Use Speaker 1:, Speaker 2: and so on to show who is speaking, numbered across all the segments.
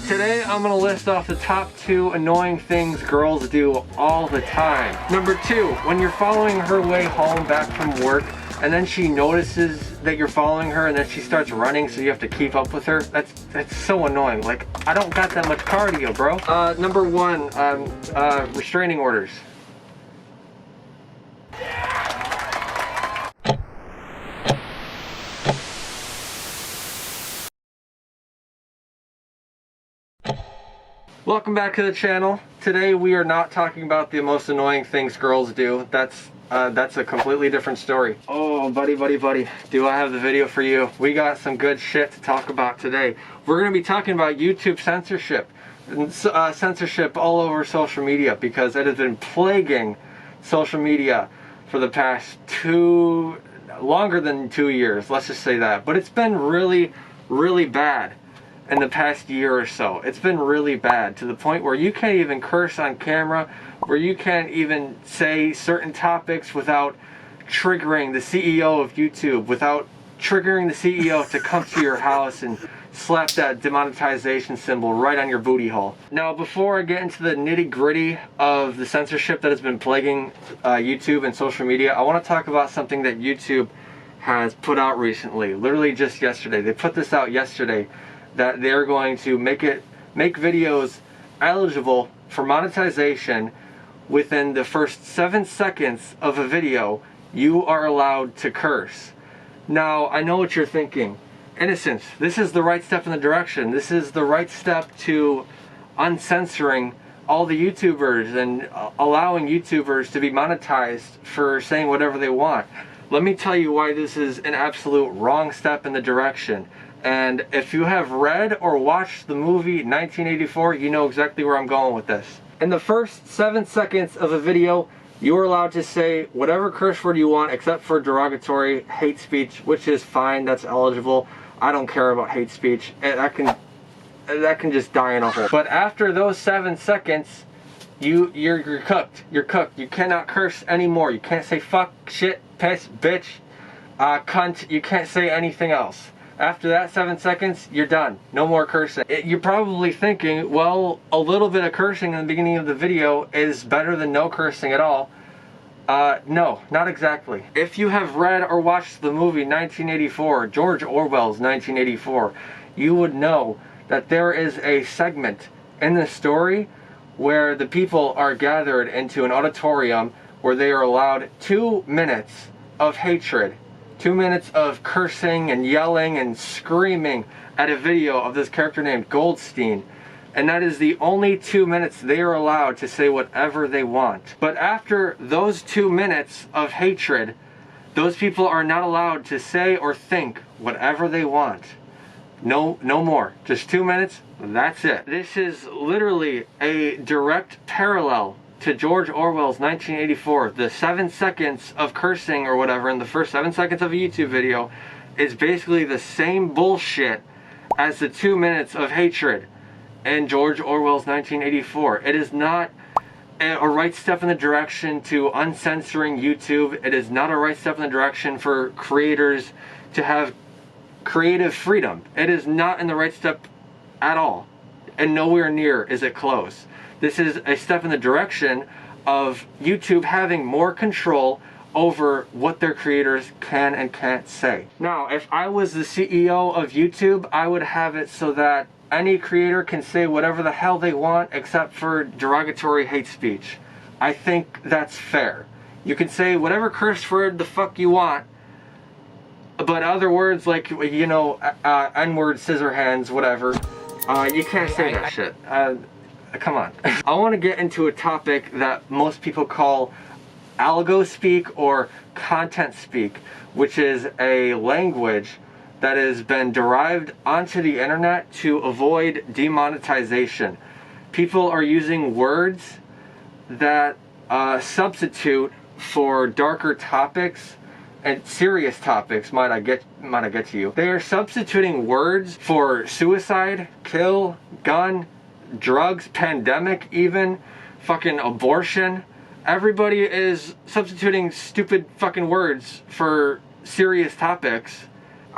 Speaker 1: Today I'm going to list off the top 2 annoying things girls do all the time. Number 2, when you're following her way home back from work and then she notices that you're following her and then she starts running so you have to keep up with her. That's so annoying. Like, I don't got that much cardio, bro. Number 1, restraining orders. Welcome back to the channel. Today we are not talking about the most annoying things girls do. That's a completely different story. Oh, buddy, do I have the video for you? We got some good shit to talk about today. We're going to be talking about YouTube censorship. Censorship all over social media, because it has been plaguing social media for the past longer than 2 years. Let's just say that. But it's been really, really bad. In the past year or so. It's been really bad, to the point where you can't even curse on camera, where you can't even say certain topics without triggering the CEO of YouTube, without triggering the CEO to come to your house and slap that demonetization symbol right on your booty hole. Now, before I get into the nitty-gritty of the censorship that has been plaguing YouTube and social media, I want to talk about something that YouTube has put out recently, literally just yesterday. They put this out yesterday, that they're going to make videos eligible for monetization within the first 7 seconds of a video. You are allowed to curse. Now, I know what you're thinking. Innocence, this is the right step in the direction. This is the right step to uncensoring all the YouTubers and allowing YouTubers to be monetized for saying whatever they want. Let me tell you why this is an absolute wrong step in the direction. And if you have read or watched the movie 1984, you know exactly where I'm going with this. In the first 7 seconds of a video, you are allowed to say whatever curse word you want, except for derogatory hate speech, which is fine, that's eligible. I don't care about hate speech. That can just die in a hole. But after those 7 seconds, you're cooked. You're cooked. You cannot curse anymore. You can't say fuck, shit, piss, bitch, cunt. You can't say anything else. After that 7 seconds, you're done. No more cursing. You're probably thinking, well, a little bit of cursing in the beginning of the video is better than no cursing at all. No, not exactly. If you have read or watched the movie 1984, George Orwell's 1984, you would know that there is a segment in the story where the people are gathered into an auditorium where they are allowed 2 minutes of hatred. 2 minutes of cursing and yelling and screaming at a video of this character named Goldstein. And that is the only 2 minutes they are allowed to say whatever they want. But after those 2 minutes of hatred, those people are not allowed to say or think whatever they want. No more. Just 2 minutes, that's it. This is literally a direct parallel to George Orwell's 1984. The 7 seconds of cursing or whatever in the first 7 seconds of a YouTube video is basically the same bullshit as the 2 minutes of hatred in George Orwell's 1984. It is not a right step in the direction to uncensoring YouTube. It is not a right step in the direction for creators to have creative freedom. It is not in the right step at all. And nowhere near is it close. This is a step in the direction of YouTube having more control over what their creators can and can't say. Now, if I was the CEO of YouTube, I would have it so that any creator can say whatever the hell they want except for derogatory hate speech. I think that's fair. You can say whatever curse word the fuck you want, but other words like, you know, N-word, scissor hands, whatever, you can't say that shit. Come on. I want to get into a topic that most people call algo speak or content speak, which is a language that has been derived onto the internet to avoid demonetization. People are using words that substitute for darker topics and serious topics, might I get to you. They are substituting words for suicide, kill, gun, drugs, pandemic even, fucking abortion. Everybody is substituting stupid fucking words for serious topics.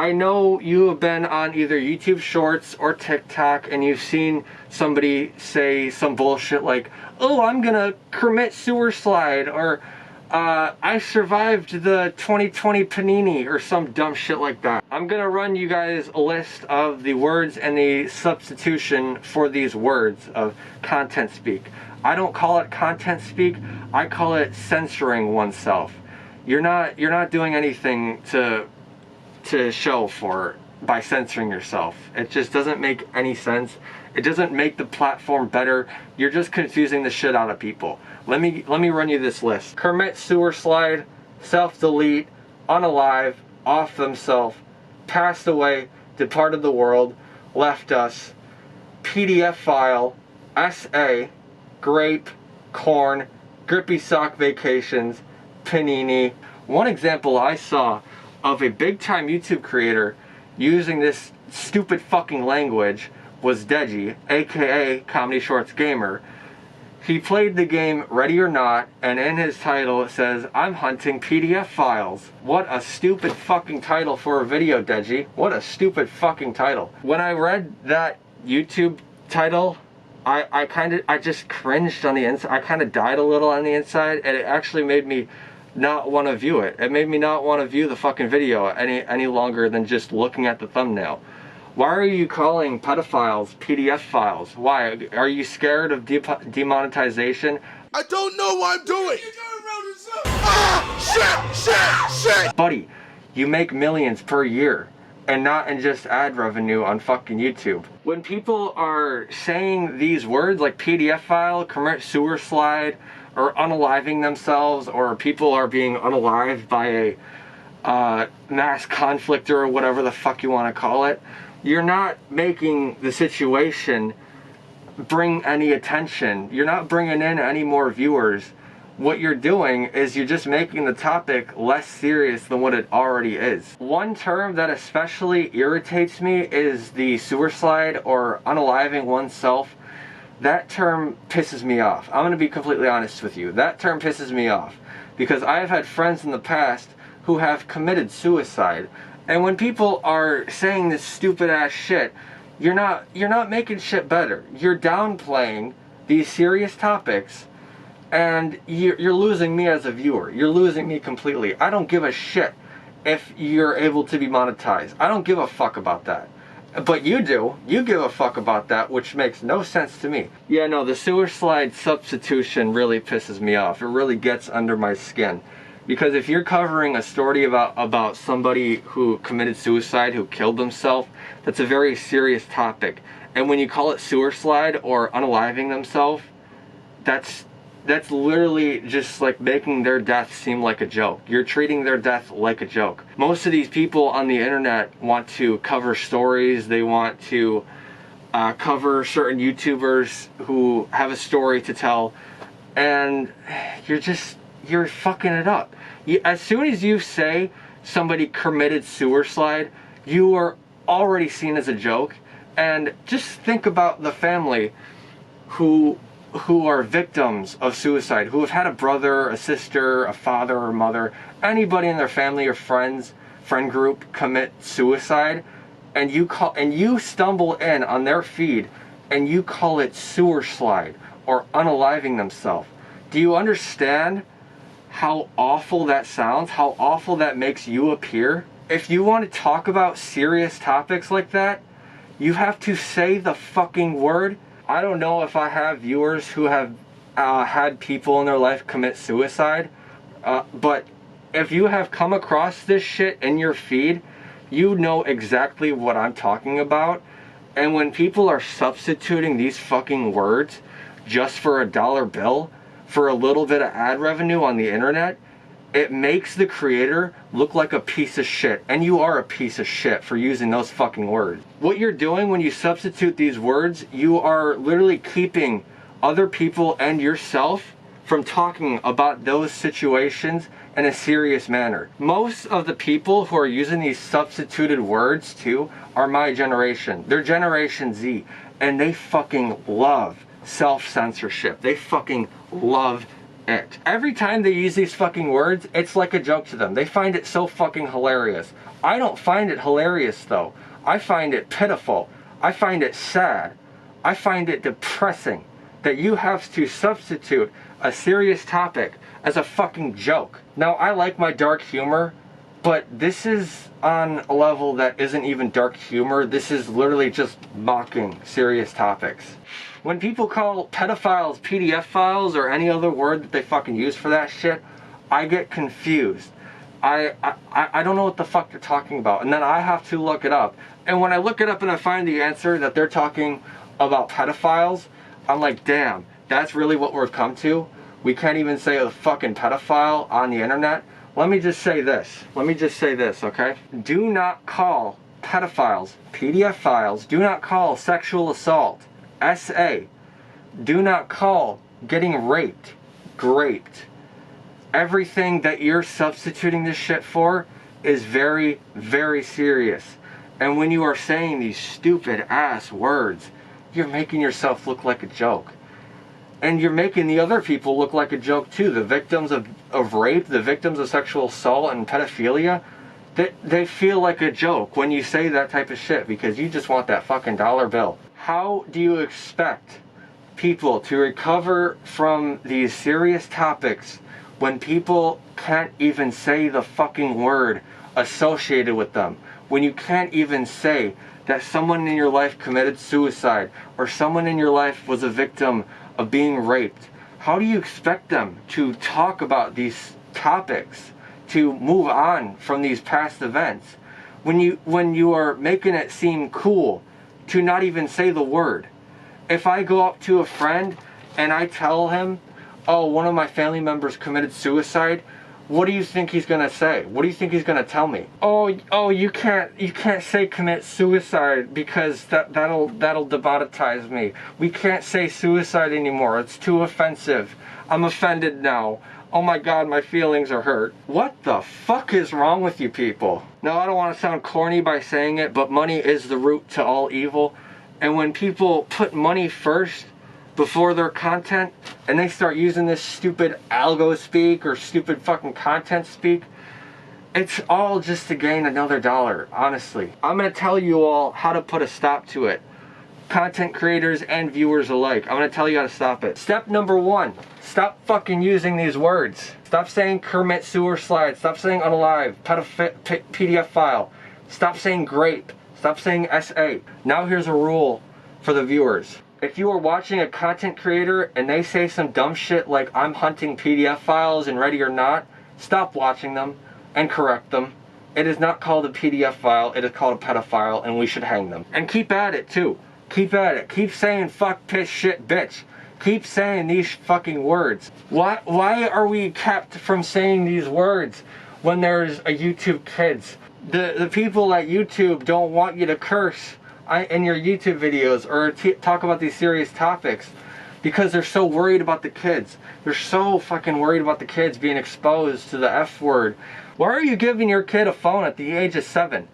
Speaker 1: I know you have been on either YouTube Shorts or TikTok and you've seen somebody say some bullshit like, oh, I'm gonna commit sewer slide, or I survived the 2020 panini, or some dumb shit like that. I'm gonna run you guys a list of the words and the substitution for these words of content speak. I don't call it content speak, I call it censoring oneself. You're not doing anything to show for by censoring yourself. It just doesn't make any sense. It doesn't make the platform better. You're just confusing the shit out of people. Let me run you this list. Commit sewer slide, self-delete, unalive, off themselves, passed away, departed the world, left us, PDF file, SA, grape, corn, grippy sock vacations, panini. One example I saw of a big time YouTube creator using this stupid fucking language was Deji, aka Comedy Shorts Gamer. He played the game Ready or Not, and in his title it says, I'm hunting PDF files. What a stupid fucking title for a video, Deji. What a stupid fucking title. When I read that YouTube title, I just cringed on the inside. I kind of died a little on the inside, and it actually made me not want to view it. It made me not want to view the fucking video any longer than just looking at the thumbnail. Why are you calling pedophiles PDF files? Why? Are you scared of demonetization?
Speaker 2: I don't know what I'm doing! Shit!
Speaker 1: Buddy, you make millions per year, and not in just ad revenue on fucking YouTube. When people are saying these words like PDF file, commit sewer slide, or unaliving themselves, or people are being unalived by a mass conflict or whatever the fuck you want to call it, you're not making the situation bring any attention. You're not bringing in any more viewers. What you're doing is you're just making the topic less serious than what it already is. One term that especially irritates me is the sewer slide or unaliving oneself. That term pisses me off. I'm going to be completely honest with you. That term pisses me off because I have had friends in the past who have committed suicide. And when people are saying this stupid ass shit, you're not making shit better. You're downplaying these serious topics, and you're losing me as a viewer. You're losing me completely. I don't give a shit if you're able to be monetized. I don't give a fuck about that. But you do. You give a fuck about that, which makes no sense to me. Yeah, no, the sewer slide substitution really pisses me off. It really gets under my skin. Because if you're covering a story about somebody who committed suicide, who killed themselves, that's a very serious topic. And when you call it sewer slide or unaliving themselves, that's literally just like making their death seem like a joke. You're treating their death like a joke. Most of these people on the internet want to cover stories. They want to cover certain YouTubers who have a story to tell. And you're fucking it up. As soon as you say somebody committed sewer slide, you are already seen as a joke. And just think about the family who are victims of suicide, who have had a brother, a sister, a father or mother, anybody in their family or friend group commit suicide, and you stumble in on their feed and you call it sewer slide or unaliving themselves. Do you understand how awful that sounds? How awful that makes you appear? If you want to talk about serious topics like that, you have to say the fucking word. I don't know if I have viewers who have had people in their life commit suicide, but if you have come across this shit in your feed, you know exactly what I'm talking about. And when people are substituting these fucking words just for a dollar bill, for a little bit of ad revenue on the internet, it makes the creator look like a piece of shit. And you are a piece of shit for using those fucking words. What you're doing when you substitute these words, you are literally keeping other people and yourself from talking about those situations in a serious manner. Most of the people who are using these substituted words too are my generation. They're Generation Z, and they fucking love self-censorship. They fucking love it. Every time they use these fucking words, it's like a joke to them. They find it so fucking hilarious. I don't find it hilarious though. I find it pitiful. I find it sad. I find it depressing that you have to substitute a serious topic as a fucking joke. Now, I like my dark humor, but this is on a level that isn't even dark humor. This is literally just mocking serious topics. When people call pedophiles PDF files or any other word that they fucking use for that shit, I get confused. I don't know what the fuck they're talking about. And then I have to look it up. And when I look it up and I find the answer that they're talking about pedophiles, I'm like, damn, that's really what we've come to? We can't even say a fucking pedophile on the internet? Let me just say this. Okay? Do not call pedophiles PDF files. Do not call sexual assault SA. Do not call getting raped graped. Everything that you're substituting this shit for is very, very serious. And when you are saying these stupid ass words, you're making yourself look like a joke. And you're making the other people look like a joke too. The victims of rape, the victims of sexual assault and pedophilia, they feel like a joke when you say that type of shit because you just want that fucking dollar bill. How do you expect people to recover from these serious topics when people can't even say the fucking word associated with them? When you can't even say that someone in your life committed suicide or someone in your life was a victim of being raped? How do you expect them to talk about these topics, to move on from these past events, when you are making it seem cool to not even say the word? If I go up to a friend and I tell him, oh, one of my family members committed suicide, what do you think he's gonna say? What do you think he's gonna tell me? Oh, you can't say commit suicide because that'll demonetize me. We can't say suicide anymore. It's too offensive. I'm offended now. Oh my God, my feelings are hurt. What the fuck is wrong with you people? Now, I don't want to sound corny by saying it, but money is the root to all evil. And when people put money first before their content and they start using this stupid algo speak or stupid fucking content speak, it's all just to gain another dollar, honestly. I'm gonna tell you all how to put a stop to it. Content creators and viewers alike. I'm gonna tell you how to stop it. Step number 1, stop fucking using these words. Stop saying Kermit sewer slide. Stop saying unalive, PDF file. Stop saying grape. Stop saying SA. Now here's a rule for the viewers. If you are watching a content creator and they say some dumb shit like I'm hunting PDF files and ready or not, stop watching them and correct them. It is not called a PDF file, it is called a pedophile, and we should hang them. And keep at it too. Keep at it. Keep saying fuck, piss, shit, bitch. Keep saying these fucking words. Why are we kept from saying these words when there's a YouTube Kids? The people at YouTube don't want you to curse in your YouTube videos or talk about these serious topics because they're so worried about the kids. They're so fucking worried about the kids being exposed to the F word. Why are you giving your kid a phone at the age of 7?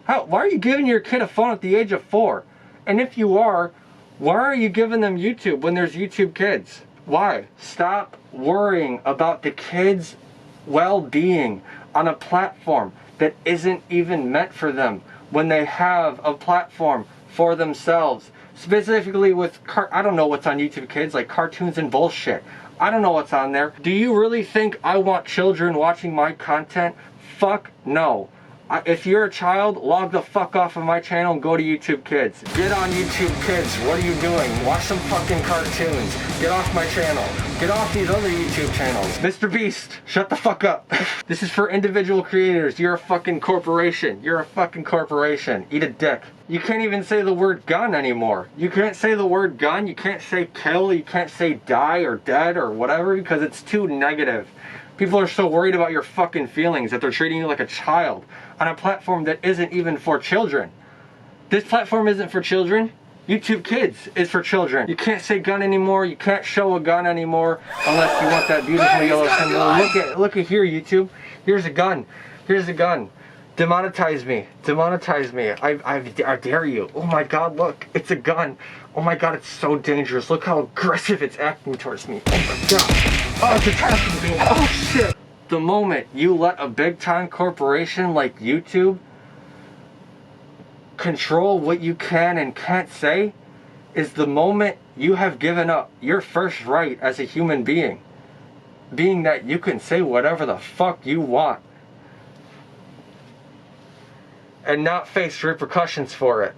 Speaker 1: Why are you giving your kid a phone at the age of 4? And if you are, why are you giving them YouTube when there's YouTube Kids? Why? Stop worrying about the kids' well-being on a platform that isn't even meant for them when they have a platform for themselves. Specifically with, I don't know what's on YouTube Kids, like cartoons and bullshit. I don't know what's on there. Do you really think I want children watching my content? Fuck no. If you're a child, log the fuck off of my channel and go to YouTube Kids. Get on YouTube Kids. What are you doing? Watch some fucking cartoons. Get off my channel. Get off these other YouTube channels. Mr. Beast, shut the fuck up. This is for individual creators. You're a fucking corporation. You're a fucking corporation. Eat a dick. You can't even say the word gun anymore. You can't say the word gun. You can't say kill. You can't say die or dead or whatever because it's too negative. People are so worried about your fucking feelings that they're treating you like a child on a platform that isn't even for children. This platform isn't for children. YouTube Kids is for children. You can't say gun anymore. You can't show a gun anymore unless you want that beautiful yellow symbol. Look at here, YouTube. Here's a gun. Here's a gun. Demonetize me. Demonetize me. I dare you. Oh my god, look. It's a gun. Oh my god, it's so dangerous. Look how aggressive it's acting towards me. Oh my god. Oh, it's attacking me. Oh shit. The moment you let a big time corporation like YouTube control what you can and can't say is the moment you have given up your first right as a human being. Being that you can say whatever the fuck you want and not face repercussions for it.